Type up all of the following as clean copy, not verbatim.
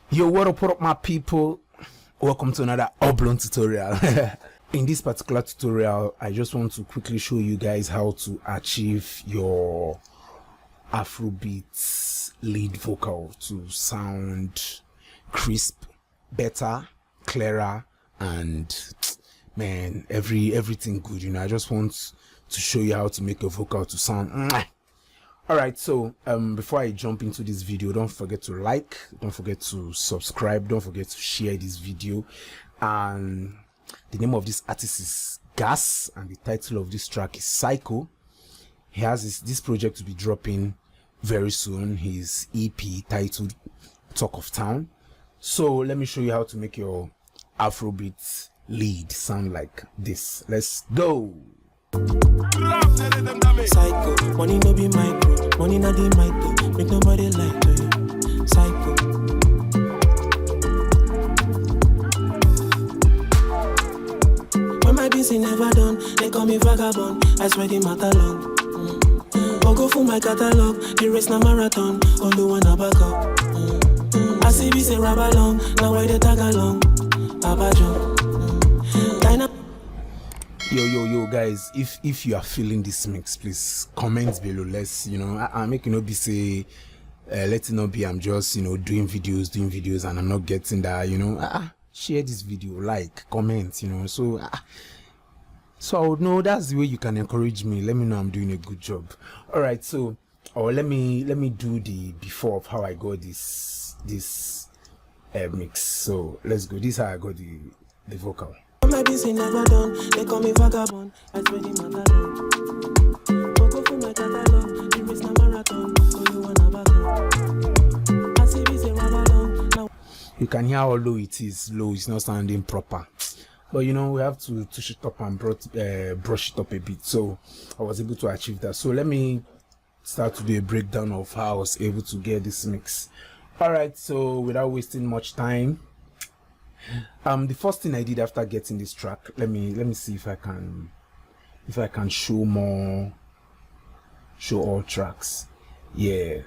Yo, what up my people? Welcome to another Oblong tutorial. In this particular tutorial, I just want to quickly show you guys how to achieve your Afrobeat lead vocal to sound crisp, better, clearer, and man, everything good. You know, I just want to show you how to make your vocal to sound. Alright, so before I jump into this video, don't forget to like, don't forget to subscribe, don't forget to share this video. And the name of this artist is Gas, and the title of this track is Psycho. He has this project to be dropping very soon, his EP titled Talk of Town. So let me show you how to make your Afrobeat lead sound like this. Let's go! Psycho, money no be micro, money not the micro, make nobody like you. Psycho. When my busy never done, they call me vagabond. I swear the matter long. I'll go for my catalog, the race na marathon, all the one back up. I see we say rub along, now why they tag along, Papa John. Yo guys, if you are feeling this mix, please comment below. Let's, I make it not be say let it not be I'm just doing videos and I'm not getting that. Share this video, like, comment, so I would know. That's the way you can encourage me. Let me know I'm doing a good job. All right, so let me do the before of how I got this mix. So let's go. This is how I got the vocal. My busy never done, they call me vagabond. I swear the matter long. I'll go for my catalog, the race na marathon, all the one back up. I see we say rub along, now. You can hear how low it is. Low, it's not sounding proper. But we have to touch it up and brush it up a bit. So I was able to achieve that. So let me start to do a breakdown of how I was able to get this mix. Alright, so without wasting much time, the first thing I did after getting this track, let me see if I can show all tracks. Yeah.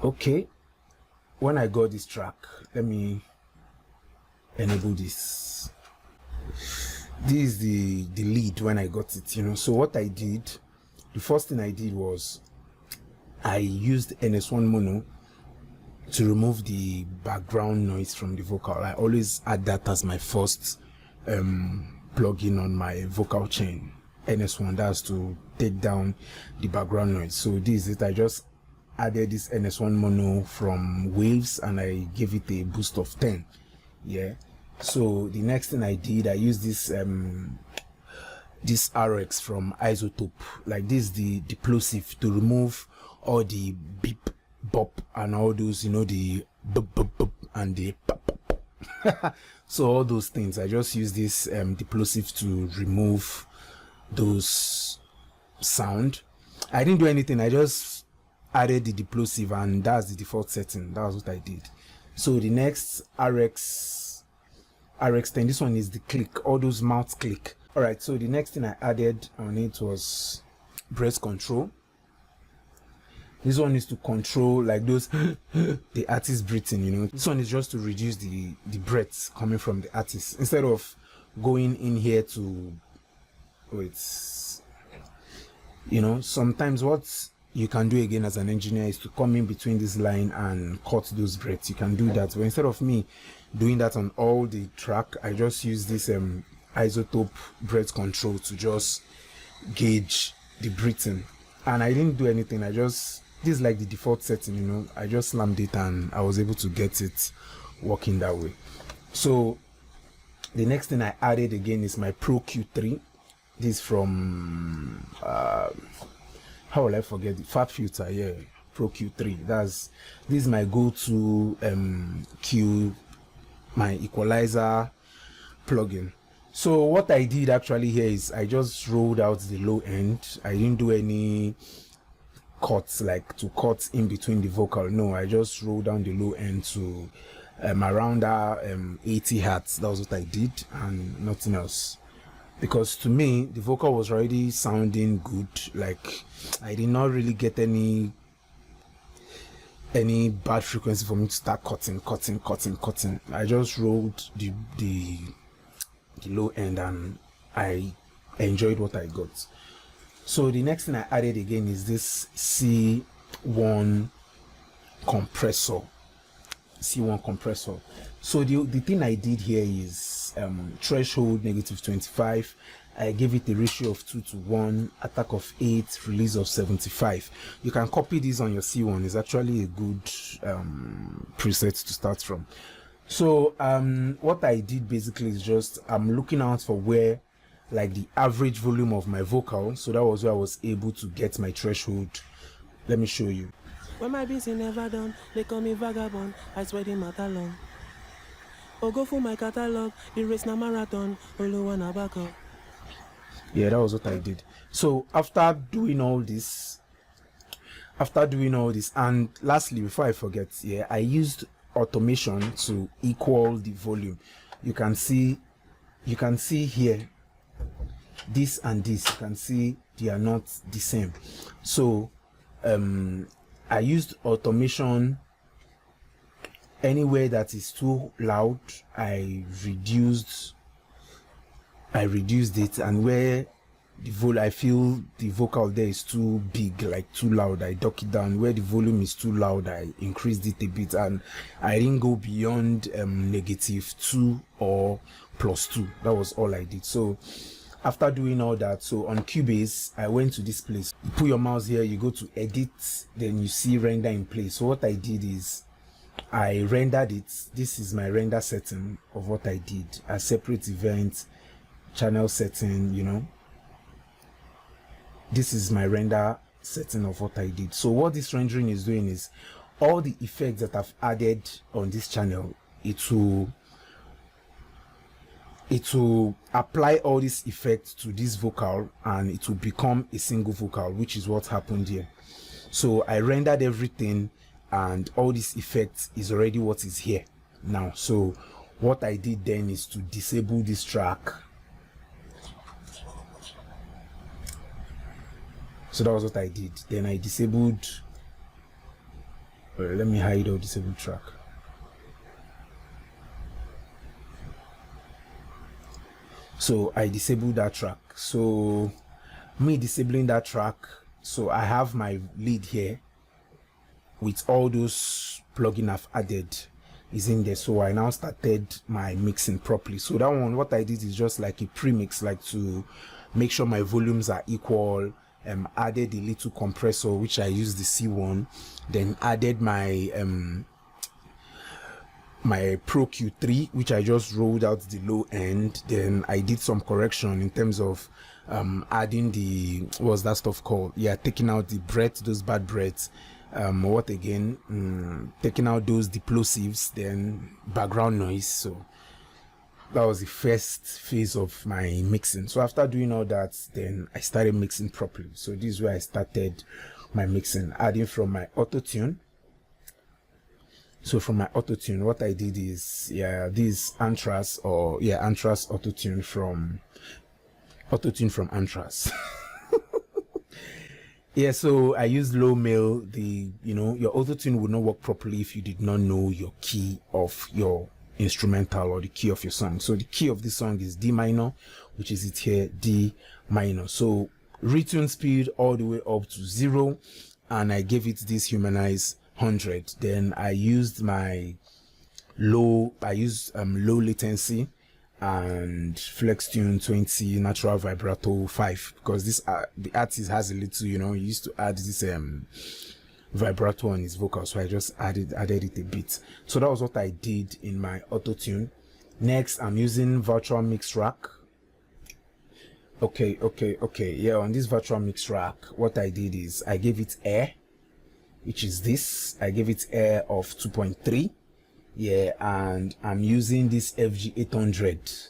Okay. When I got this track, let me enable this. This is the lead when I got it, So what I did, the first thing I did was I used NS1 mono to remove the background noise from the vocal. I always add that as my first plugin on my vocal chain. NS1, that's to take down the background noise. So this is it. I just added this NS1 mono from Waves and I gave it a boost of 10. Yeah. So the next thing I did, I used this RX from Isotope. Like this, the plosive, to remove all the beep, bop, and all those, the bop, bop, bop, and the pop, pop. So all those things, I just use this plosive to remove those sound. I didn't do anything. I just added the plosive, and that's the default setting. That was what I did. So the next RX10, this one is the click, all those mouth click. All right, so the next thing I added on it was breath control. This one is to control like those the artist breathing, This one is just to reduce the breaths coming from the artist, instead of going in here to sometimes what you can do again as an engineer is to come in between this line and cut those breaths. You can do that, but instead of me doing that on all the track, I just use this Isotope breath control to just gauge the breathing. And I didn't do anything. This is like the default setting, I just slammed it and I was able to get it working that way. So the next thing I added again is my Pro Q3. This from how will I forget the Fabfilter? Yeah, Pro Q3. This is my go-to my equalizer plugin. So what I did actually here is I just rolled out the low end. I didn't do any cuts, like to cut in between the vocal. No, I just rolled down the low end to around 80 hertz. That was what I did, and nothing else. Because to me, the vocal was already sounding good. Like I did not really get any any bad frequency for me to start cutting. I just rolled the low end and I enjoyed what I got. So the next thing I added again is this C1 compressor. So the thing I did here is threshold -25. I gave it a ratio of 2:1, attack of 8, release of 75. You can copy this on your C1. It's actually a good preset to start from. So what I did basically is just I'm looking out for where like the average volume of my vocal. So that was where I was able to get my threshold. Let me show you. When my busy never done, they call me vagabond. I swear they matter long. Oh, go for my catalog. The race na marathon. Oluwa back up. Yeah, that was what I did. So after doing all this, and lastly, before I forget, yeah, I used automation to equal the volume. You can see here, this and this, you can see they are not the same. So I used automation. Anywhere that is too loud, I reduced it, and where I feel the vocal there is too big, like too loud, I duck it down. Where the volume is too loud, I increased it a bit, and I didn't go beyond -2 or +2. That was all I did. So after doing all that, so on Cubase, I went to this place. You put your mouse here, you go to edit, then you see render in place. So what I did is I rendered it. This is my render setting of what I did. A separate event, channel setting, you know. This is my render setting of what I did. So what this rendering is doing is all the effects that I've added on this channel, it will apply all these effects to this vocal and it will become a single vocal, which is what happened here. So I rendered everything and all these effects is already what is here now. So what I did then is to disable this track. So that was what I did. Then I disabled, let me hide or disable track. So I disabled that track. So me disabling that track, so I have my lead here with all those plugins I've added is in there. So I now started my mixing properly. So that one, what I did is just like a pre-mix, like to make sure my volumes are equal. Added a little compressor, which I used the C1, then added my my Pro Q3, which I just rolled out the low end. Then I did some correction in terms of adding the, what's that stuff called? Yeah, taking out the breath, those bad breaths. What again? Taking out those deplosives, then background noise. So that was the first phase of my mixing. So after doing all that, then I started mixing properly. So this is where I started my mixing, adding from my auto tune. So from my auto tune, what I did is, yeah, this Antras, or yeah, Antras auto tune from Antras. Yeah, so I used low mail. Your auto tune would not work properly if you did not know your key of your instrumental or the key of your song. So the key of this song is D minor, which is it here, D minor. So retune speed all the way up to 0, and I gave it this humanize 100. Then I used my low latency and flex tune 20, natural vibrato 5, because this the artist has a little, he used to add this vibrato on his vocal, so I just added it a bit. So that was what I did in my auto tune. Next, I'm using virtual mix rack. Okay, yeah, on this virtual mix rack, what I did is I gave it air, which is this. I gave it air of 2.3. Yeah, and I'm using this FG800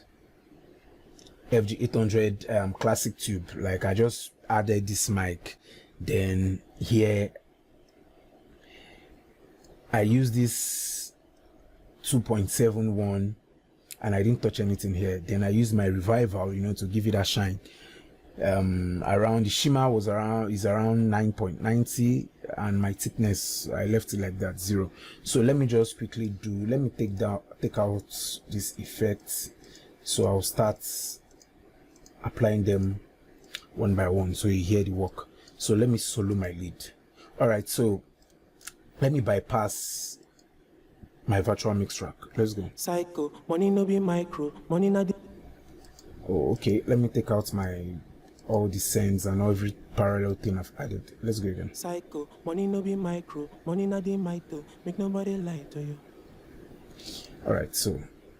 classic tube. Like, I just added this mic. Then here I use this 2.71, and I didn't touch anything here. Then I use my revival, to give it a shine. Around the shimmer is around 9.90, and my thickness I left it like that, 0. So let me just quickly let me take out this effect. So I'll start applying them one by one so you hear the work. So let me solo my lead. All right, so let me bypass my virtual mix track. Let's go. Psycho, money no be micro, money not the... Oh, okay. Let me take out all the sends and every parallel thing I've added. Let's go again. Psycho, money no be micro, money not the micro, make nobody lie to you. All right, so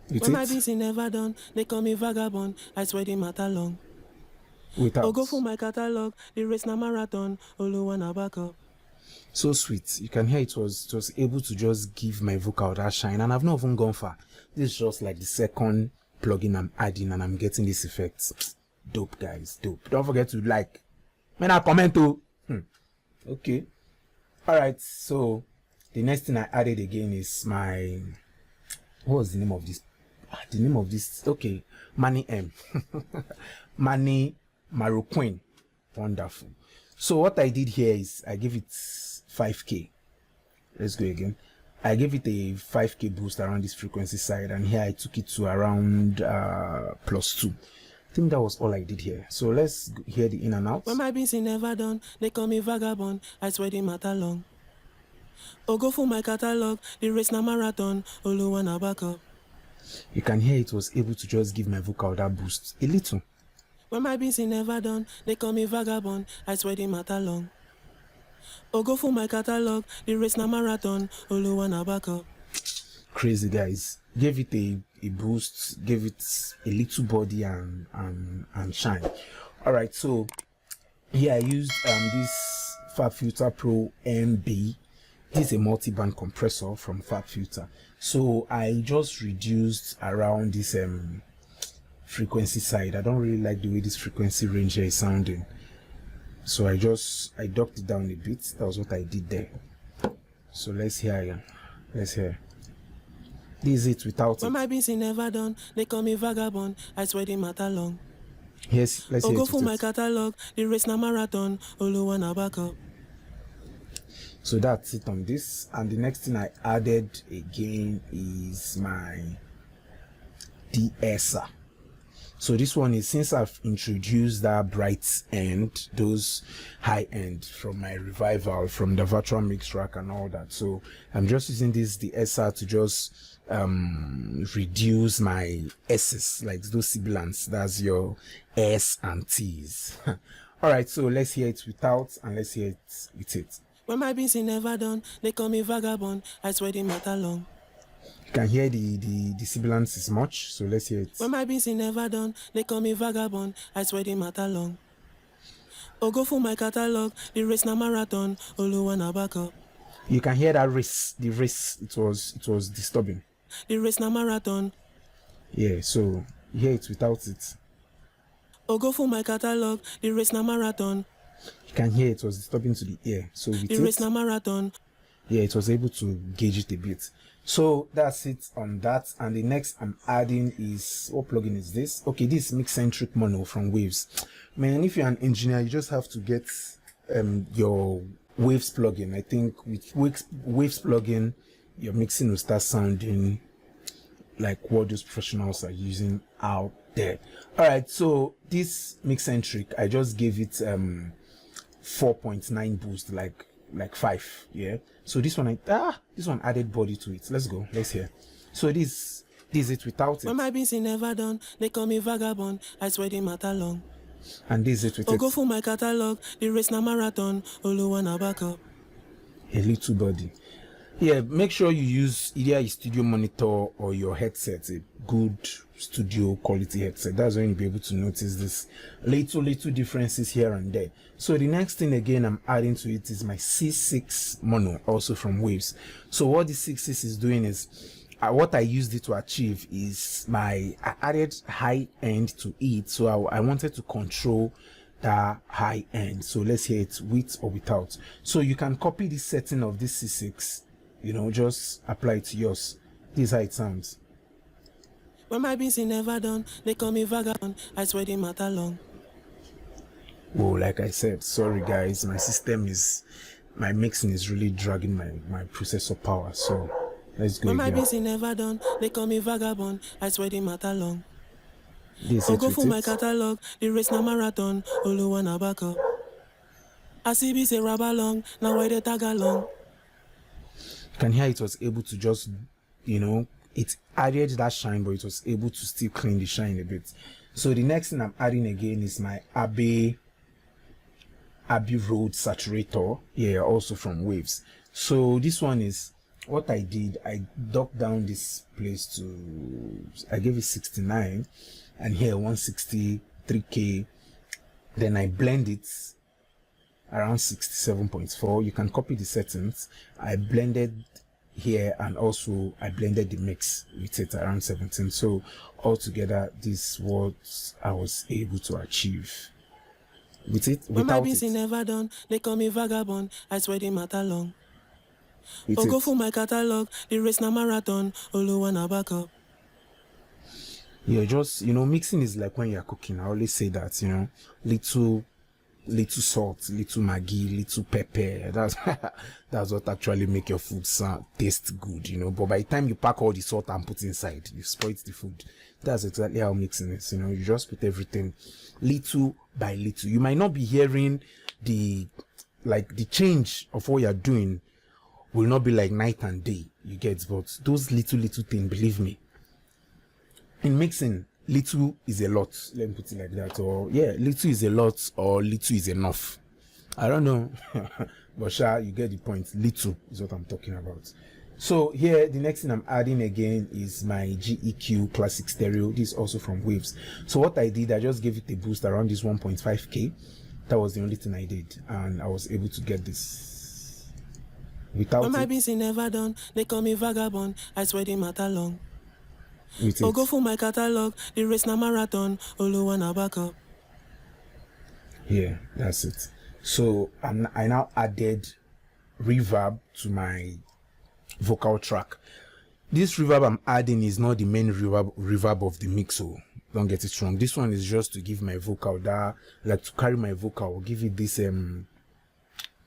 when my busy never done, they call me vagabond. I swear they matter long. Without. Go for my catalog, the race na marathon, Oluwana back up. So sweet. You can hear it was able to just give my vocal that shine, and I've not even gone far. This is just like the second plugin I'm adding, and I'm getting this effect. Dope, guys, dope. Don't forget to like. Man, I comment too. Okay. All right. So the next thing I added again is my. What was the name of this? The name of this. Okay, Mani M. Mani Maroquin. Wonderful. So what I did here is I give it 5K. Let's go again. I gave it a 5K boost around this frequency side, and here I took it to around +2. I think that was all I did here. So let's hear the in and out. When my busy never done, they call me vagabond. I swear they matter long. Go for my catalog, the race na marathon, Oluwana back up. You can hear it was able to just give my vocal that boost a little. When my busy never done, they call me vagabond. I swear they matter long. Go for my catalog, the race na marathon, Oluwana back up. Crazy, guys. Gave it a boost, gave it a little body and shine. All right, so here I used this Fabfilter Pro MB. This is a multi-band compressor from Fabfilter. So I just reduced around this frequency side. I don't really like the way this frequency range here is sounding. So I ducked it down a bit. That was what I did there. So let's hear again. Let's hear. This is it without it. When my busy never done, they call me vagabond. I swear they matter long. Yes, let's hear it. Go for my catalog, the race na marathon, Oluwana back up. So that's it on this. And the next thing I added again is my de-esser. So this one is, since I've introduced that bright end, those high end from my revival, from the virtual mix track and all that. So I'm just using this de-esser to just reduce my S's, like those sibilants. That's your S and T's. All right, so let's hear it without and let's hear it with it. When my busy never done, they call me vagabond. I swear they matter long. You can hear the sibilants is much, so let's hear it. When my busy never done, they call me vagabond. I swear they matter long. Go for my catalog, the race na marathon, Oluwana back up. You can hear that race, the race. It was disturbing. The race na marathon. Yeah, so you hear it without it. Go for my catalog, the race na marathon. You can hear it was disturbing to the ear. So with the race na marathon. Yeah, it was able to gauge it a bit. So that's it on that. And the next I'm adding is, what plugin is this? Okay, this is Mix-Centric Mono from Waves. Man, if you're an engineer, you just have to get your Waves plugin. I think with Waves plugin, your mixing will start sounding like what those professionals are using out there. All right, so this Mix-Centric, I just gave it 4.9 boost, like 5. Yeah, so this one this one added body to it. Let's go, let's hear. So this is it without it. When my busy never done, they call me vagabond. I swear they matter long. And this is it with it. Go for my catalog, the race na marathon, Oluwana back up. A little body. Yeah, make sure you use either a studio monitor or your headset, a good studio quality headset. That's when you'll be able to notice this little differences here and there. So the next thing again I'm adding to it is my C6 mono, also from Waves. So what the C6 is doing is, what I used it to achieve is I added high end to it. So I wanted to control the high end. So let's hear it with or without. So you can copy this setting of this C6, just apply it to yours. This is how it sounds. When my busy never done, they call me vagabond. I swear they matter long. Oh, like I said, sorry guys, my mixing is really dragging my processor power. So let's go When my again. busy never done, they call me vagabond. I swear they matter long. This Oh, it go with for my it. catalog, the race na marathon. Olu wanna back up. I see be say rub along, now why they tag along. You can hear it was able to just, it added that shine, but it was able to still clean the shine a bit. So the next thing I'm adding again is my Abbey Road saturator, also from Waves. So this one is what I did. I docked down this place to, I gave it 69, and here 163K. Then I blend it around 67.4. You can copy the settings. I blended here, and also I blended the mix with it around 17. So altogether, this is what I was able to achieve with it. When my Without busy it, never done, they call me vagabond. I swear they matter long. with Oh, go it. for my catalog, the race na marathon. Olu wanna back up. Yeah, just mixing is like when you're cooking. I always say that, little salt, little maggi, little pepper. That's what actually make your food taste good, But by the time you pack all the salt and put inside, you spoil the food. That's exactly how mixing is. You just put everything little by little. You might not be hearing the change of what you're doing will not be like night and day. You get, but those little things, believe me. In mixing, little is a lot. Let me put it like that. Or little is a lot, or little is enough. I don't know, but you get the point. Little is what I'm talking about. So here, the next thing I'm adding again is my GEQ Classic Stereo. This is also from Waves. So what I did, I just gave it a boost around this 1.5K. That was the only thing I did, and I was able to get this. Without When my it, busy never done, they call me vagabond. I swear they matter long. with Oh, it. go for my catalog, the race na marathon. Olu wanna back up. Yeah, that's it. So I now added reverb to my vocal track. This reverb I'm adding is not the main reverb of the mix, so don't get it wrong. This one is just to give my vocal to carry my vocal, give it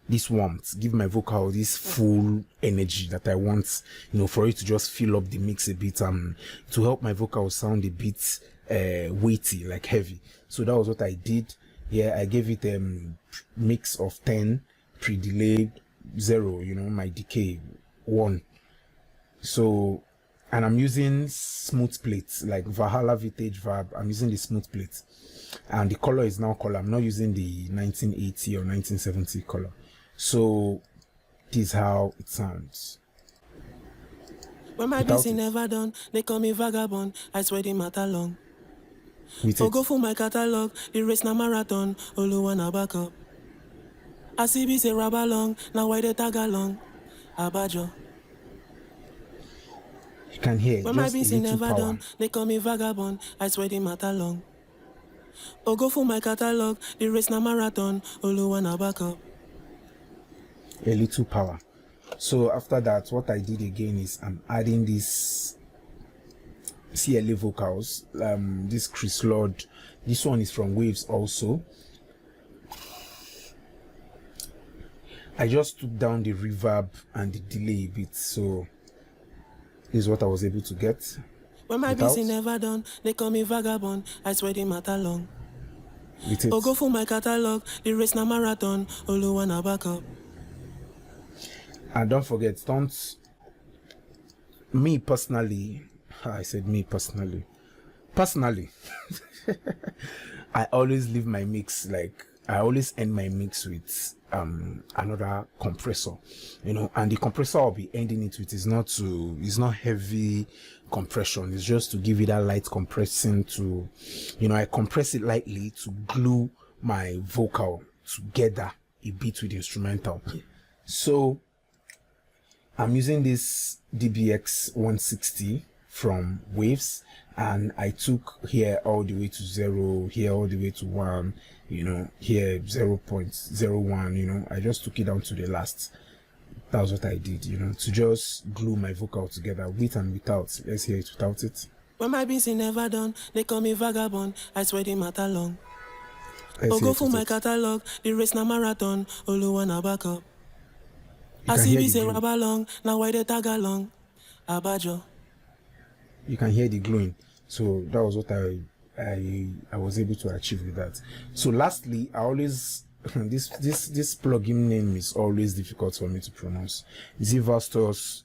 this warmth, give my vocal this full energy that I want, for it to just fill up the mix a bit, to help my vocal sound a bit weighty, like heavy. So that was what I did. I gave it a mix of 10, pre-delay 0, my decay 1. So, and I'm using smooth plates like Valhalla Vintage Verb. I'm using the smooth plate, and the color is now color. I'm not using the 1980 or 1970 color. So this is how it sounds. When my Without busy it. never done, they call me vagabond. I swear they matter long. With Oh, it. go for my catalog, the race na marathon. Olu wanna back up. I see be say rub along, now why they tag along. Abajo. You can hear When my just a busy little never power. done, they call me vagabond. I swear they matter long. Oh, go for my catalog, the race na marathon. Olu wanna back up. A little power. So after that, what I did again is I'm adding this CLA vocals. This Chris Lord. This one is from Waves also. I just took down the reverb and the delay a bit, so this is what I was able to get. When my Without. busy never done, they call me vagabond. I swear they matter long. With it. Oh, go for my catalog, the race na marathon. Olu wanna back up. And don't forget, me personally, I always leave my mix, I always end my mix with another compressor, and the compressor I'll be ending it with is not heavy compression. It's just to give it that light compressing to, I compress it lightly to glue my vocal together a bit with the instrumental. So I'm using this DBX 160 from Waves, and I took here all the way to 0, here all the way to 1, here 0.01, I just took it down to the last. That was what I did, to just glue my vocal together, with and without. Let's hear it without it. When my busy never done, they call me vagabond. I swear they matter long. Oh, go for my catalog, the race na marathon, Oluwana back up. I see we say rubber long, now why they tag along, Abajo. You can hear the glowing. So that was what I was able to achieve with that. So lastly, I always this plugin name is always difficult for me to pronounce. Is it Vastraus?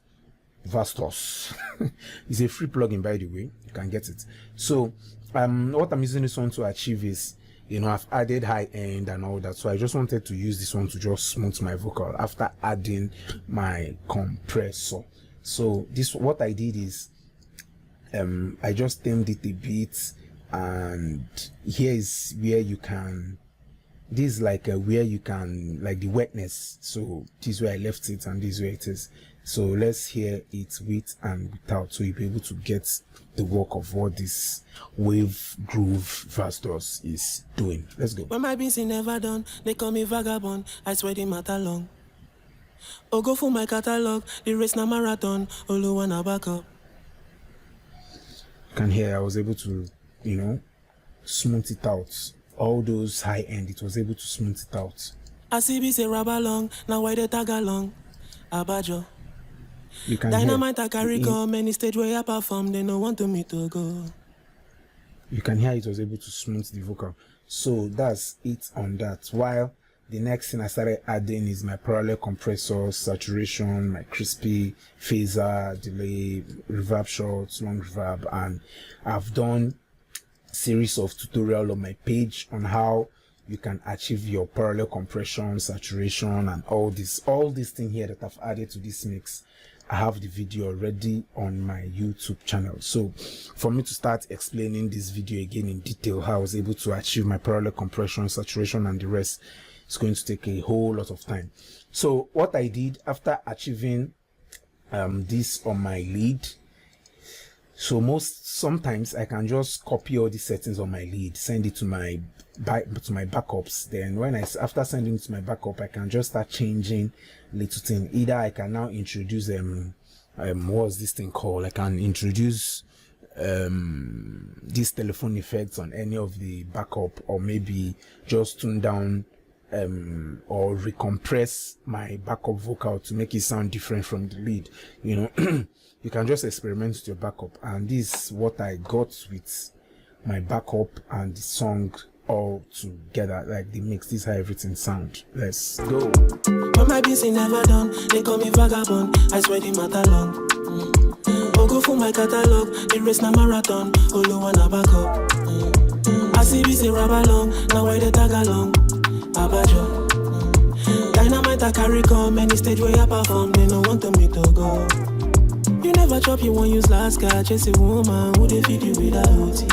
It's a free plugin, by the way. You can get it. So what I'm using this one to achieve is, I've added high end and all that. So I just wanted to use this one to just smooth my vocal after adding my compressor. So what I did is I just tamed it a bit, and here is where you can, this is like where you can, like the wetness. So this is where I left it, and this is where it is. So let's hear it with and without, so you'll be able to get the work of what this wave groove Vastraus is doing. Let's go. When my busy never done, they call me vagabond. I swear they matter long. Oh, go for my catalog, the race na marathon, Oluwana back up. You can hear I was able to, smooth it out. All those high end, it was able to smooth it out. I see we say rubber long, now why they tag along, Abajo. You can Dynamite I carry come, any stage where I perform, they no want to me to go. You can hear it was able to smooth the vocal. So that's it on that. While the next thing I started adding is my parallel compressor, saturation, my crispy, phaser, delay, reverb shots, long reverb, and I've done a series of tutorials on my page on how you can achieve your parallel compression, saturation, and all this thing here that I've added to this mix. I have the video already on my YouTube channel. So for me to start explaining this video again in detail, how I was able to achieve my parallel compression, saturation, and the rest, it's going to take a whole lot of time. So what I did after achieving this on my lead, sometimes I can just copy all the settings on my lead, send it to my backups. Then after sending it to my backup, I can just start changing little thing. Either I can now introduce what's this thing called? I can introduce these telephone effects on any of the backup, or maybe just tune down or recompress my backup vocal to make it sound different from the lead. You can just experiment with your backup, and this is what I got with my backup and the song all together, like the mix. This is how everything sound. Let's go. When my busy never done, they call me vagabond. I swear they matter long. Oh, go for my catalog, the race na marathon, Oluwana back up. I see we say rubber long, now why they tag along, Abajo. Dynamite I carry come, any stage where I perform, they no want to me to go. You never chop, you won't use last guy. Chase a woman who they feed you without OT.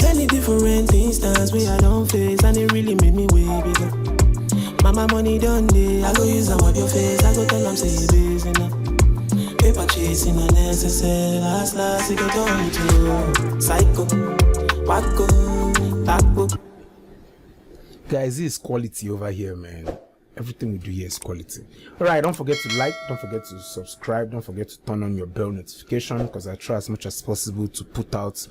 Many different instances where I don't face, and it really made me way bigger. Mama money done day, I go use them wipe your face. I go tell them say you busy now. Paper chasing unnecessary, last it go down to psycho, wacko, taco. Guys, this is quality over here, man. Everything we do here is quality. Alright, don't forget to like, don't forget to subscribe, don't forget to turn on your bell notification, because I try as much as possible to put out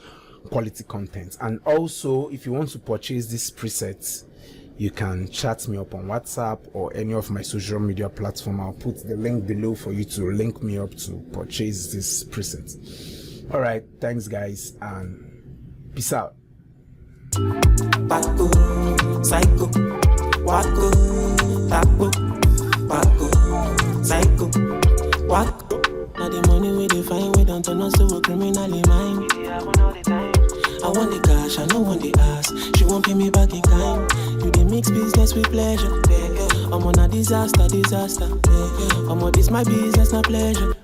quality content. And also, if you want to purchase this preset, you can chat me up on WhatsApp or any of my social media platform. I'll put the link below for you to link me up to purchase this preset. Alright, thanks guys, and peace out. Paco, psycho, wacko, taco, Paco, psycho, wacko. Now the money we define, we don't turn us to a criminally mind. I want the cash, I don't want the ass. She won't pay me back in kind. You dey mix business with pleasure. I'm on a disaster. I'm on this my business, not pleasure.